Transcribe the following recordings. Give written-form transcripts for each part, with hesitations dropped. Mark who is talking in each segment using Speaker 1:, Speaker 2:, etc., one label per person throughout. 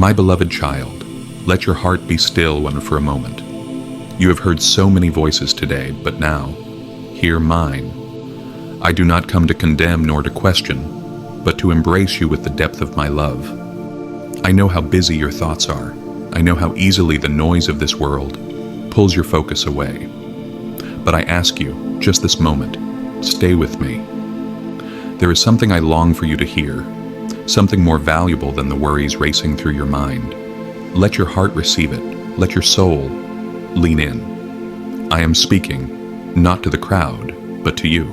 Speaker 1: My beloved child, let your heart be still for a moment. You have heard so many voices today, but now, hear mine. I do not come to condemn nor to question, but to embrace you with the depth of my love. I know how busy your thoughts are. I know how easily the noise of this world pulls your focus away. But I ask you, just this moment, stay with me. There is something I long for you to hear, something more valuable than the worries racing through your mind. Let your heart receive it. Let your soul lean in. I am speaking, not to the crowd, but to you.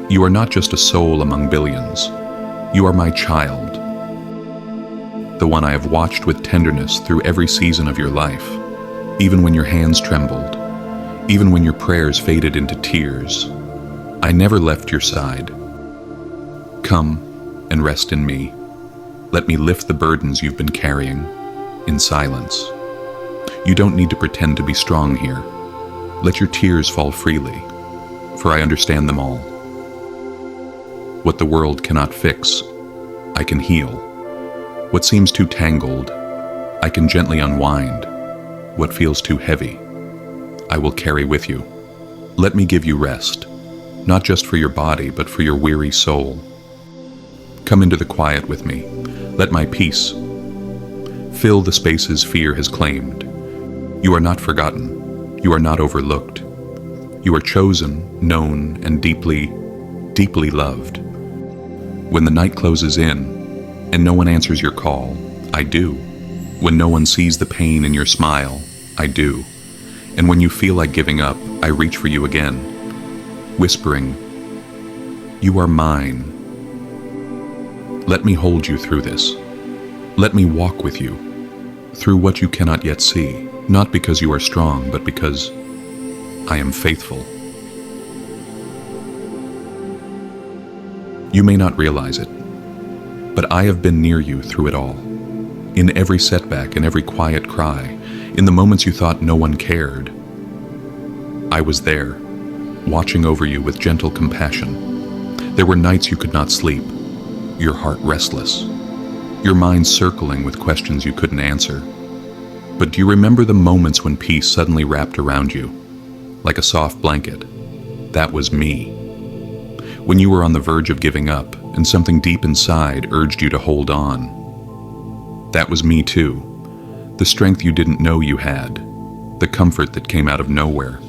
Speaker 1: You are not just a soul among billions. You are my child, the one I have watched with tenderness through every season of your life, even when your hands trembled, even when your prayers faded into tears. I never left your side. Come and rest in me. Let me lift the burdens you've been carrying in silence. You don't need to pretend to be strong here. Let your tears fall freely, for I understand them all. What the world cannot fix, I can heal. What seems too tangled, I can gently unwind. What feels too heavy, I will carry with you. Let me give you rest, not just for your body, but for your weary soul. Come into the quiet with me. Let my peace fill the spaces fear has claimed. You are not forgotten. You are not overlooked. You are chosen, known, and deeply, deeply loved. When the night closes in and no one answers your call, I do. When no one sees the pain in your smile, I do. And when you feel like giving up, I reach for you again, whispering, "You are mine." Let me hold you through this. Let me walk with you through what you cannot yet see, not because you are strong, but because I am faithful. You may not realize it, but I have been near you through it all. In every setback, in every quiet cry, in the moments you thought no one cared, I was there, watching over you with gentle compassion. There were nights you could not sleep, your heart restless, your mind circling with questions you couldn't answer. But do you remember the moments when peace suddenly wrapped around you, like a soft blanket? That was me. When you were on the verge of giving up, and something deep inside urged you to hold on. That was me too. The strength you didn't know you had, the comfort that came out of nowhere,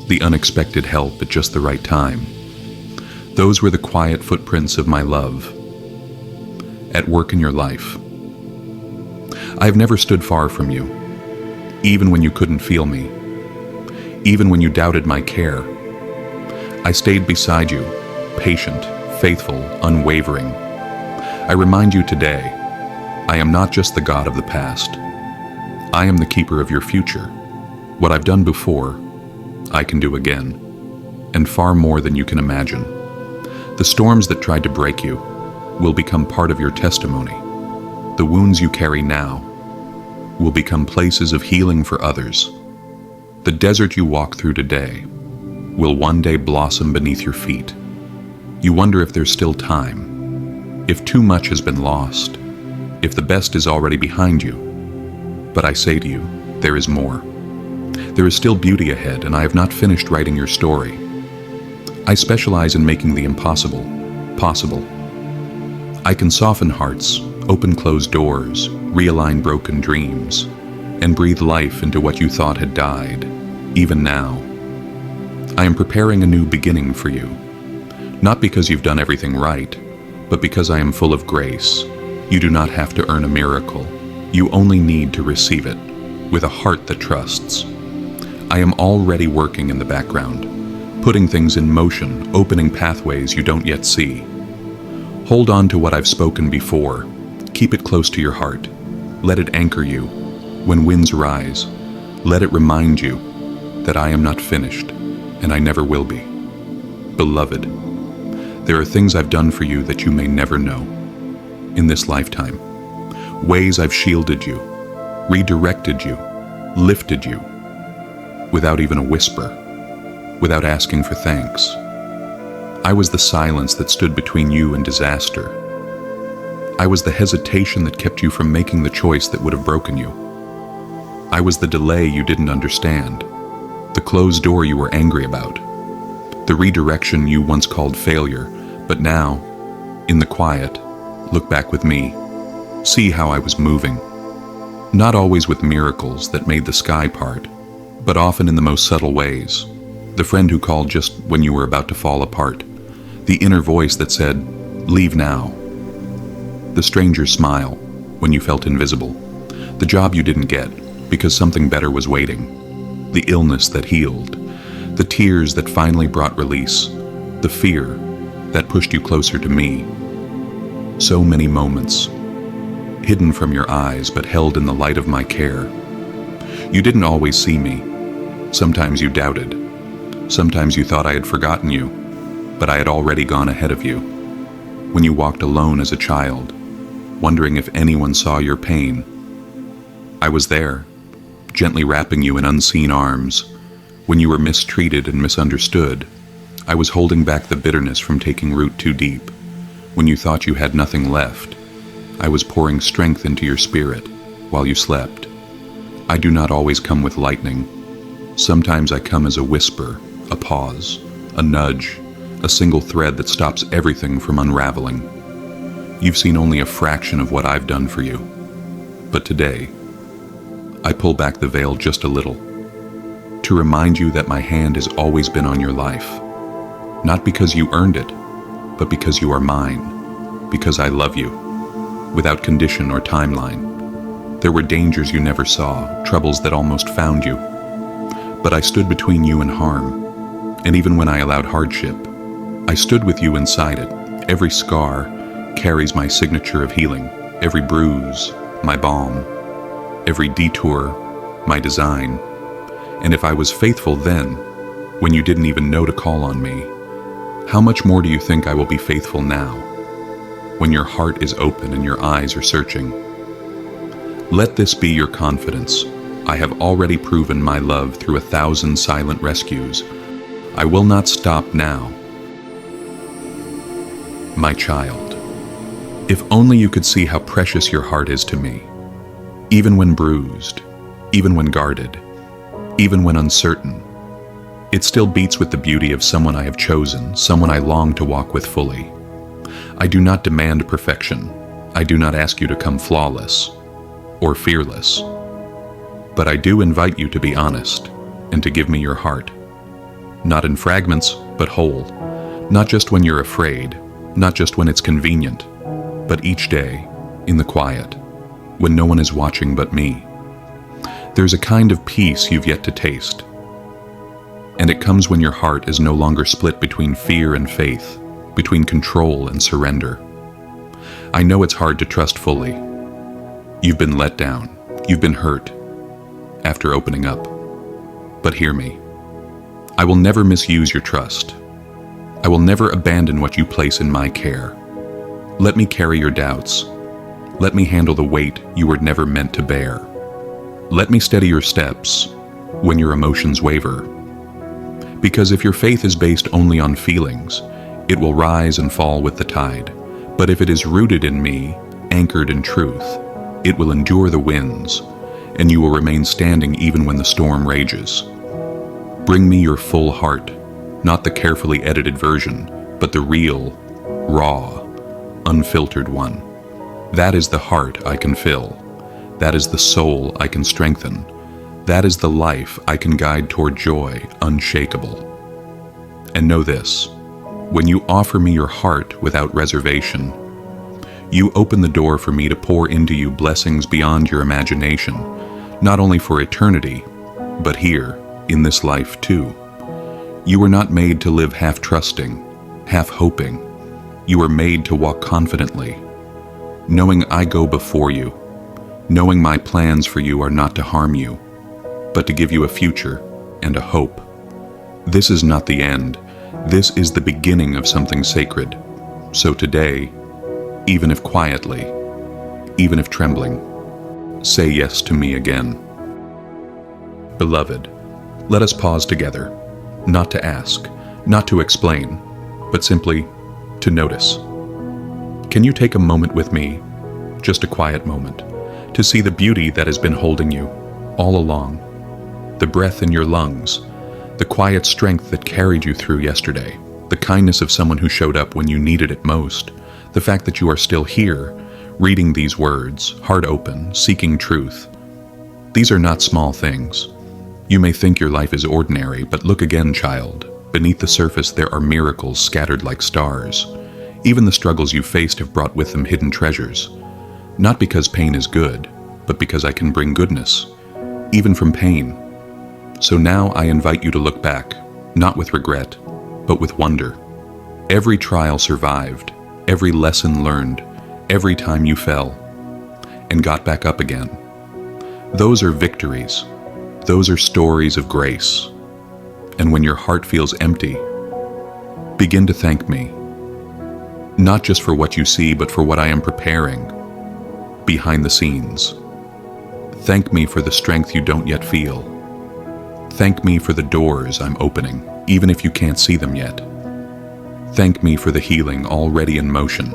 Speaker 1: the unexpected help at just the right time. Those were the quiet footprints of my love, at work in your life. I have never stood far from you, even when you couldn't feel me, even when you doubted my care. I stayed beside you, patient, faithful, unwavering. I remind you today, I am not just the God of the past. I am the keeper of your future. What I've done before, I can do again, and far more than you can imagine. The storms that tried to break you will become part of your testimony. The wounds you carry now will become places of healing for others. The desert you walk through today will one day blossom beneath your feet. You wonder if there's still time, if too much has been lost, if the best is already behind you. But I say to you, there is more. There is still beauty ahead, and I have not finished writing your story. I specialize in making the impossible possible. I can soften hearts, open closed doors, realign broken dreams, and breathe life into what you thought had died, even now. I am preparing a new beginning for you, not because you've done everything right, but because I am full of grace. You do not have to earn a miracle. You only need to receive it, with a heart that trusts. I am already working in the background, putting things in motion, opening pathways you don't yet see. Hold on to what I've spoken before. Keep it close to your heart. Let it anchor you. When winds rise, let it remind you that I am not finished, and I never will be. Beloved, there are things I've done for you that you may never know in this lifetime. Ways I've shielded you, redirected you, lifted you, without even a whisper, without asking for thanks. I was the silence that stood between you and disaster. I was the hesitation that kept you from making the choice that would have broken you. I was the delay you didn't understand, the closed door you were angry about, the redirection you once called failure, but now, in the quiet, look back with me, see how I was moving. Not always with miracles that made the sky part, but often in the most subtle ways. The friend who called just when you were about to fall apart, the inner voice that said, "Leave now." The stranger's smile when you felt invisible, the job you didn't get because something better was waiting, the illness that healed, the tears that finally brought release, the fear that pushed you closer to me. So many moments, hidden from your eyes but held in the light of my care. You didn't always see me. Sometimes you doubted. Sometimes you thought I had forgotten you, but I had already gone ahead of you. When you walked alone as a child, wondering if anyone saw your pain, I was there, gently wrapping you in unseen arms. When you were mistreated and misunderstood, I was holding back the bitterness from taking root too deep. When you thought you had nothing left, I was pouring strength into your spirit while you slept. I do not always come with lightning. Sometimes I come as a whisper, a pause, a nudge, a single thread that stops everything from unraveling. You've seen only a fraction of what I've done for you. But today, I pull back the veil just a little, to remind you that my hand has always been on your life. Not because you earned it, but because you are mine, because I love you, without condition or timeline. There were dangers you never saw, troubles that almost found you. But I stood between you and harm, and even when I allowed hardship, I stood with you inside it. Every scar carries my signature of healing, every bruise, my balm, every detour, my design. And if I was faithful then, when you didn't even know to call on me, how much more do you think I will be faithful now, when your heart is open and your eyes are searching? Let this be your confidence. I have already proven my love through 1,000 silent rescues. I will not stop now. My child, if only you could see how precious your heart is to me, even when bruised, even when guarded, even when uncertain. It still beats with the beauty of someone I have chosen, someone I long to walk with fully. I do not demand perfection. I do not ask you to come flawless or fearless. But I do invite you to be honest and to give me your heart. Not in fragments, but whole. Not just when you're afraid, not just when it's convenient, but each day, in the quiet, when no one is watching but me. There's a kind of peace you've yet to taste. And it comes when your heart is no longer split between fear and faith, between control and surrender. I know it's hard to trust fully. You've been let down. You've been hurt after opening up. But hear me. I will never misuse your trust. I will never abandon what you place in my care. Let me carry your doubts. Let me handle the weight you were never meant to bear. Let me steady your steps when your emotions waver. Because if your faith is based only on feelings, it will rise and fall with the tide. But if it is rooted in me, anchored in truth, it will endure the winds, and you will remain standing even when the storm rages. Bring me your full heart, not the carefully edited version, but the real, raw, unfiltered one. That is the heart I can fill. That is the soul I can strengthen. That is the life I can guide toward joy, unshakable. And know this, when you offer me your heart without reservation, you open the door for me to pour into you blessings beyond your imagination, not only for eternity, but here, in this life too. You were not made to live half trusting, half hoping. You were made to walk confidently, knowing I go before you, knowing my plans for you are not to harm you, but to give you a future and a hope. This is not the end. This is the beginning of something sacred. So today, even if quietly, even if trembling, say yes to me again. Beloved, let us pause together, not to ask, not to explain, but simply to notice. Can you take a moment with me just a quiet moment, to see the beauty that has been holding you all along, the breath in your lungs, the quiet strength that carried you through yesterday, the kindness of someone who showed up when you needed it most, the fact that you are still here, reading these words, heart open, seeking truth. These are not small things. You may think your life is ordinary, but look again, child. Beneath the surface there are miracles scattered like stars. Even the struggles you faced have brought with them hidden treasures. Not because pain is good, but because I can bring goodness, even from pain. So now I invite you to look back, not with regret, but with wonder. Every trial survived, every lesson learned, every time you fell, and got back up again. Those are victories. Those are stories of grace. And when your heart feels empty, begin to thank me. Not just for what you see, but for what I am preparing behind the scenes. Thank me for the strength you don't yet feel. Thank me for the doors I'm opening, even if you can't see them yet. Thank me for the healing already in motion.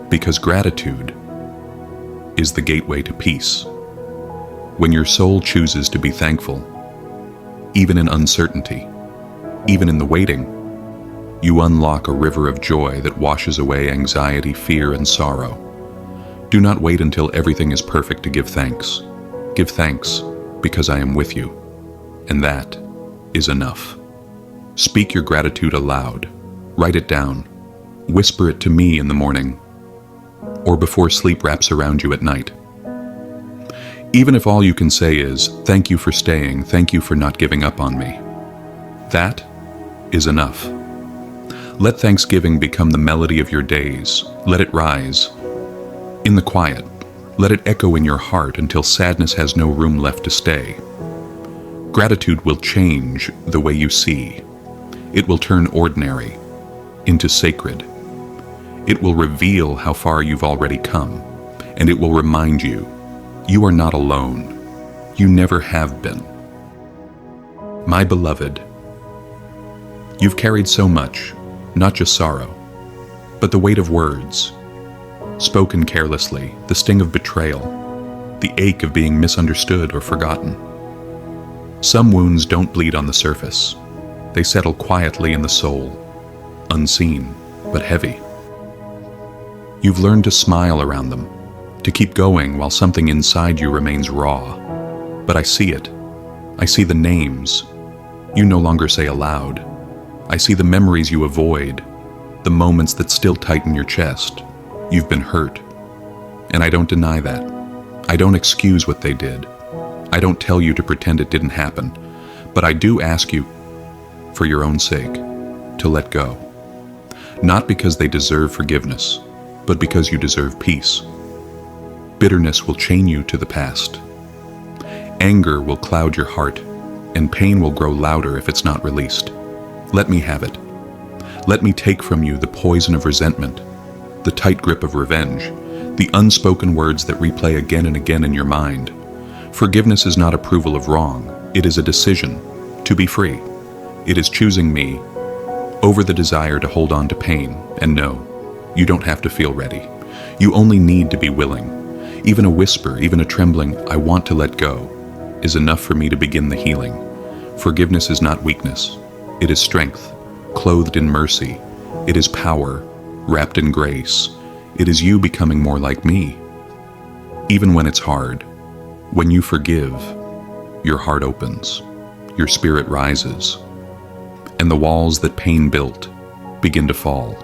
Speaker 1: Because gratitude is the gateway to peace. When your soul chooses to be thankful, even in uncertainty, even in the waiting, you unlock a river of joy that washes away anxiety, fear, and sorrow. Do not wait until everything is perfect to give thanks. Give thanks because I am with you, and that is enough. Speak your gratitude aloud. Write it down. Whisper it to me in the morning, or before sleep wraps around you at night. Even if all you can say is, thank you for staying, thank you for not giving up on me. That is enough. Let Thanksgiving become the melody of your days. Let it rise in the quiet. Let it echo in your heart until sadness has no room left to stay. Gratitude will change the way you see. It will turn ordinary into sacred. It will reveal how far you've already come, and it will remind you, you are not alone. You never have been. My beloved, you've carried so much, not just sorrow, but the weight of words, spoken carelessly, the sting of betrayal, the ache of being misunderstood or forgotten. Some wounds don't bleed on the surface. They settle quietly in the soul, unseen, but heavy. You've learned to smile around them, to keep going while something inside you remains raw. But I see it. I see the names you no longer say aloud. I see the memories you avoid, the moments that still tighten your chest. You've been hurt, and I don't deny that. I don't excuse what they did. I don't tell you to pretend it didn't happen, but I do ask you, for your own sake, to let go. Not because they deserve forgiveness, but because you deserve peace. Bitterness will chain you to the past. Anger will cloud your heart, and pain will grow louder if it's not released. Let me have it. Let me take from you the poison of resentment, the tight grip of revenge, the unspoken words that replay again and again in your mind. Forgiveness is not approval of wrong. It is a decision to be free. It is choosing me over the desire to hold on to pain. And no, you don't have to feel ready. You only need to be willing. Even a whisper, even a trembling, I want to let go, is enough for me to begin the healing. Forgiveness is not weakness. It is strength, clothed in mercy. It is power, wrapped in grace. It is you becoming more like me. Even when it's hard, when you forgive, your heart opens, your spirit rises, and the walls that pain built begin to fall.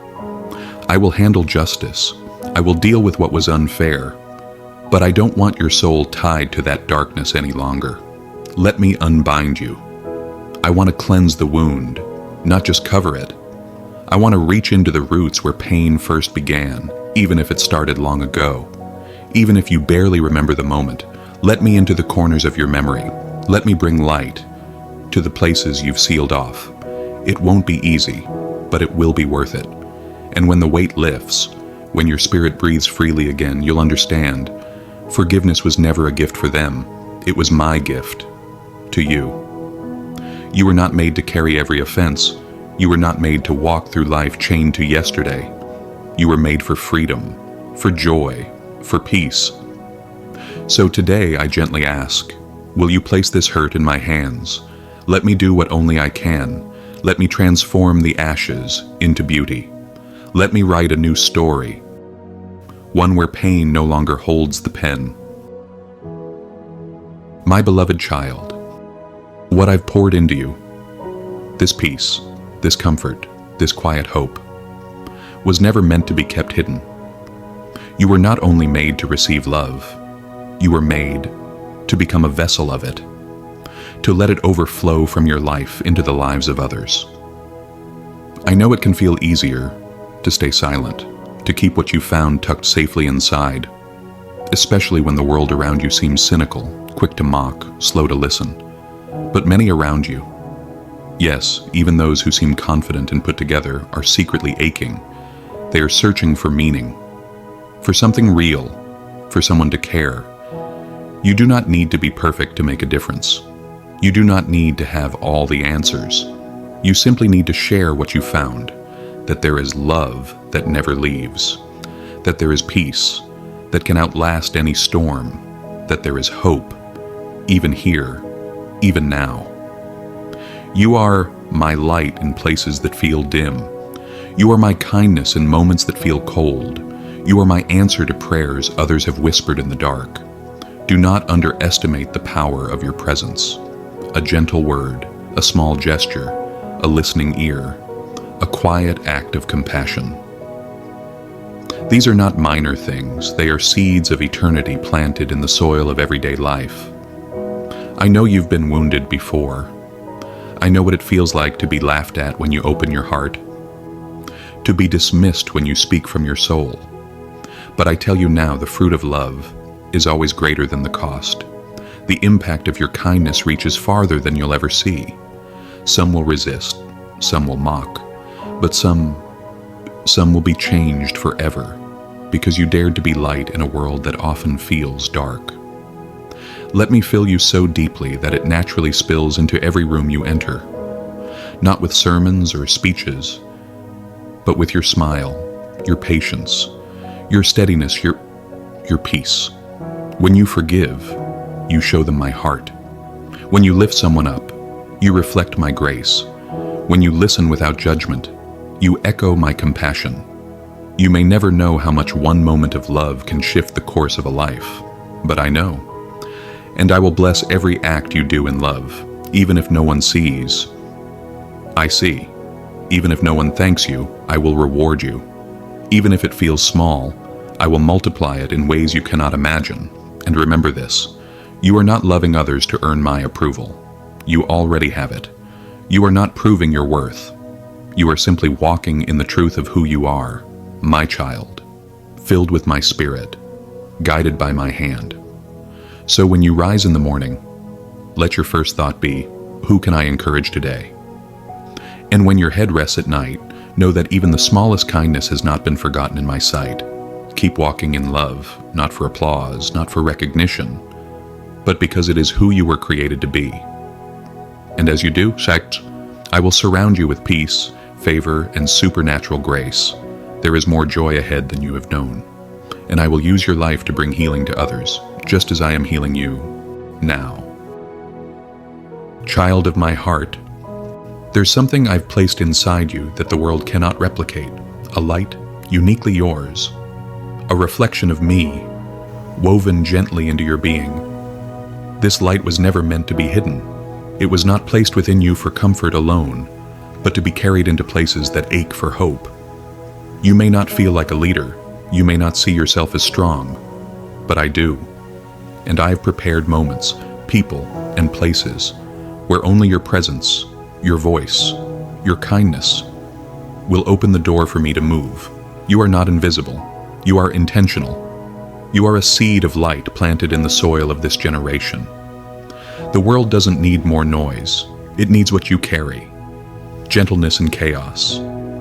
Speaker 1: I will handle justice. I will deal with what was unfair. But I don't want your soul tied to that darkness any longer. Let me unbind you. I want to cleanse the wound, not just cover it. I want to reach into the roots where pain first began, even if it started long ago. Even if you barely remember the moment, let me into the corners of your memory. Let me bring light to the places you've sealed off. It won't be easy, but it will be worth it. And when the weight lifts, when your spirit breathes freely again, you'll understand. Forgiveness was never a gift for them. It was my gift to you. You were not made to carry every offense. You were not made to walk through life chained to yesterday. You were made for freedom, for joy, for peace. So today I gently ask, will you place this hurt in my hands? Let me do what only I can. Let me transform the ashes into beauty. Let me write a new story, one where pain no longer holds the pen. My beloved child, what I've poured into you, this peace, this comfort, this quiet hope, was never meant to be kept hidden. You were not only made to receive love, you were made to become a vessel of it, to let it overflow from your life into the lives of others. I know it can feel easier to stay silent, to keep what you found tucked safely inside, especially when the world around you seems cynical, quick to mock, slow to listen. But many around you, yes, even those who seem confident and put together, are secretly aching. They are searching for meaning, for something real, for someone to care. You do not need to be perfect to make a difference. You do not need to have all the answers. You simply need to share what you found, that there is love that never leaves, that there is peace that can outlast any storm, that there is hope, even here, even now. You are my light in places that feel dim. You are my kindness in moments that feel cold. You are my answer to prayers others have whispered in the dark. Do not underestimate the power of your presence. A gentle word, a small gesture, a listening ear, a quiet act of compassion. These are not minor things. They are seeds of eternity planted in the soil of everyday life. I know you've been wounded before. I know what it feels like to be laughed at when you open your heart, to be dismissed when you speak from your soul. But I tell you now, the fruit of love is always greater than the cost. The impact of your kindness reaches farther than you'll ever see. Some will resist, some will mock, but some will be changed forever because you dared to be light in a world that often feels dark. Let me fill you so deeply that it naturally spills into every room you enter, not with sermons or speeches, but with your smile, your patience, your steadiness, your peace. When you forgive, you show them my heart. When you lift someone up, you reflect my grace. When you listen without judgment, you echo my compassion. You may never know how much one moment of love can shift the course of a life, but I know. And I will bless every act you do in love, even if no one sees. I see. Even if no one thanks you, I will reward you. Even if it feels small, I will multiply it in ways you cannot imagine. And remember this, you are not loving others to earn my approval. You already have it. You are not proving your worth. You are simply walking in the truth of who you are, my child, filled with my spirit, guided by my hand. So when you rise in the morning, let your first thought be, who can I encourage today? And when your head rests at night, know that even the smallest kindness has not been forgotten in my sight. Keep walking in love, not for applause, not for recognition, but because it is who you were created to be. And as you do, I will surround you with peace, favor, and supernatural grace. There is more joy ahead than you have known. And I will use your life to bring healing to others, just as I am healing you now. Child of my heart, there's something I've placed inside you that the world cannot replicate, a light uniquely yours, a reflection of me, woven gently into your being. This light was never meant to be hidden. It was not placed within you for comfort alone, but to be carried into places that ache for hope. You may not feel like a leader, you may not see yourself as strong, but I do. And I've prepared moments, people, and places where only your presence, your voice, your kindness will open the door for me to move. You are not invisible. You are intentional. You are a seed of light planted in the soil of this generation. The world doesn't need more noise. It needs what you carry. Gentleness in chaos.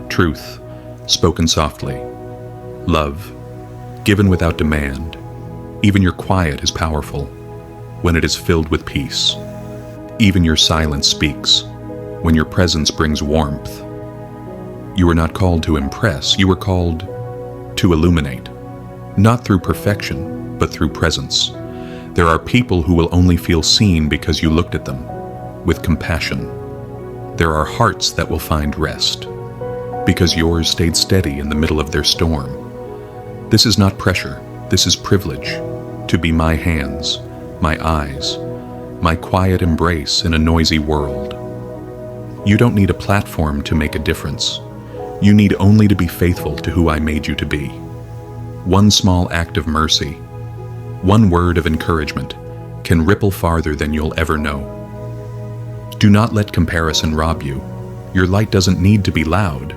Speaker 1: Truth, spoken softly. Love, given without demand. Even your quiet is powerful when it is filled with peace. Even your silence speaks when your presence brings warmth. You are not called to impress, you are called to illuminate. Not through perfection, but through presence. There are people who will only feel seen because you looked at them, with compassion. There are hearts that will find rest, because yours stayed steady in the middle of their storm. This is not pressure, this is privilege, to be my hands, my eyes, my quiet embrace in a noisy world. You don't need a platform to make a difference. You need only to be faithful to who I made you to be. One small act of mercy, one word of encouragement, can ripple farther than you'll ever know. Do not let comparison rob you. Your light doesn't need to be loud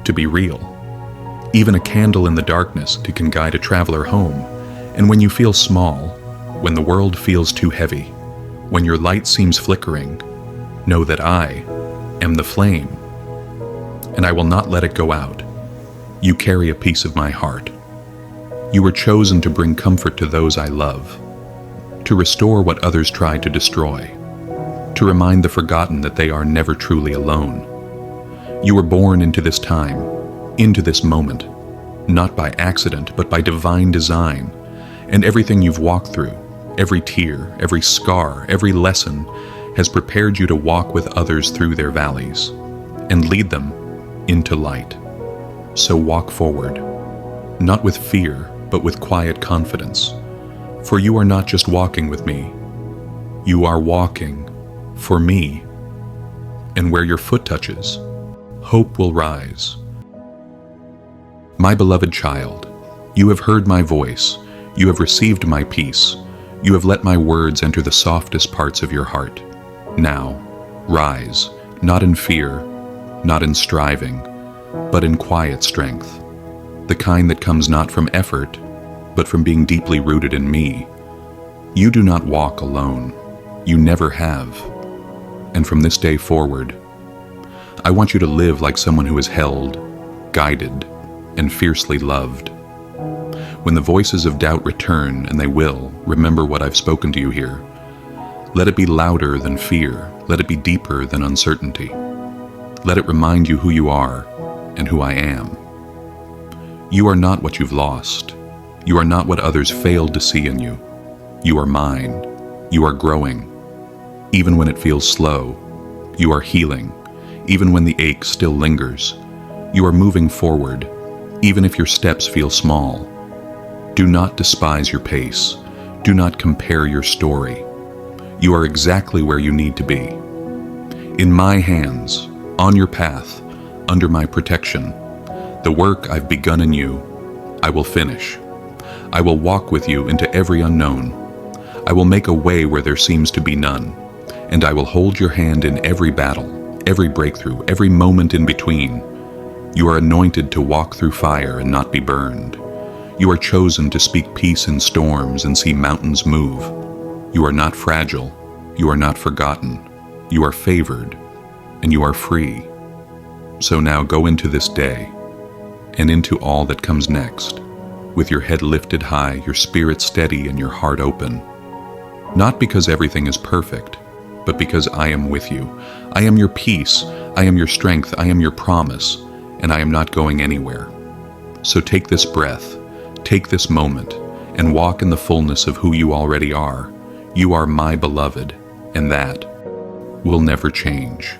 Speaker 1: to be real. Even a candle in the darkness can guide a traveler home. And when you feel small, when the world feels too heavy, when your light seems flickering, know that I am the flame, and I will not let it go out. You carry a piece of my heart. You were chosen to bring comfort to those I love, to restore what others tried to destroy, to remind the forgotten that they are never truly alone. You were born into this time, into this moment, not by accident, but by divine design, and everything you've walked through, every tear, every scar, every lesson, has prepared you to walk with others through their valleys and lead them into light. So walk forward, not with fear, but with quiet confidence. For you are not just walking with me, you are walking for me. And where your foot touches, hope will rise. My beloved child, you have heard my voice, you have received my peace, you have let my words enter the softest parts of your heart. Now, rise, not in fear, not in striving, but in quiet strength, the kind that comes not from effort, but from being deeply rooted in me. You do not walk alone. You never have. And from this day forward, I want you to live like someone who is held, guided, and fiercely loved. When the voices of doubt return, and they will, remember what I've spoken to you here. Let it be louder than fear. Let it be deeper than uncertainty. Let it remind you who you are and who I am. You are not what you've lost. You are not what others failed to see in you. You are mine. You are growing. Even when it feels slow, you are healing. Even when the ache still lingers, you are moving forward, even if your steps feel small. Do not despise your pace. Do not compare your story. You are exactly where you need to be. In my hands, on your path, under my protection, the work I've begun in you, I will finish. I will walk with you into every unknown. I will make a way where there seems to be none, and I will hold your hand in every battle, every breakthrough, every moment in between. You are anointed to walk through fire and not be burned. You are chosen to speak peace in storms and see mountains move. You are not fragile. You are not forgotten. You are favored, and you are free. So now go into this day, and into all that comes next, with your head lifted high, your spirit steady, and your heart open. Not because everything is perfect, but because I am with you. I am your peace, I am your strength, I am your promise, and I am not going anywhere. So take this breath, take this moment, and walk in the fullness of who you already are. You are my beloved, and that will never change.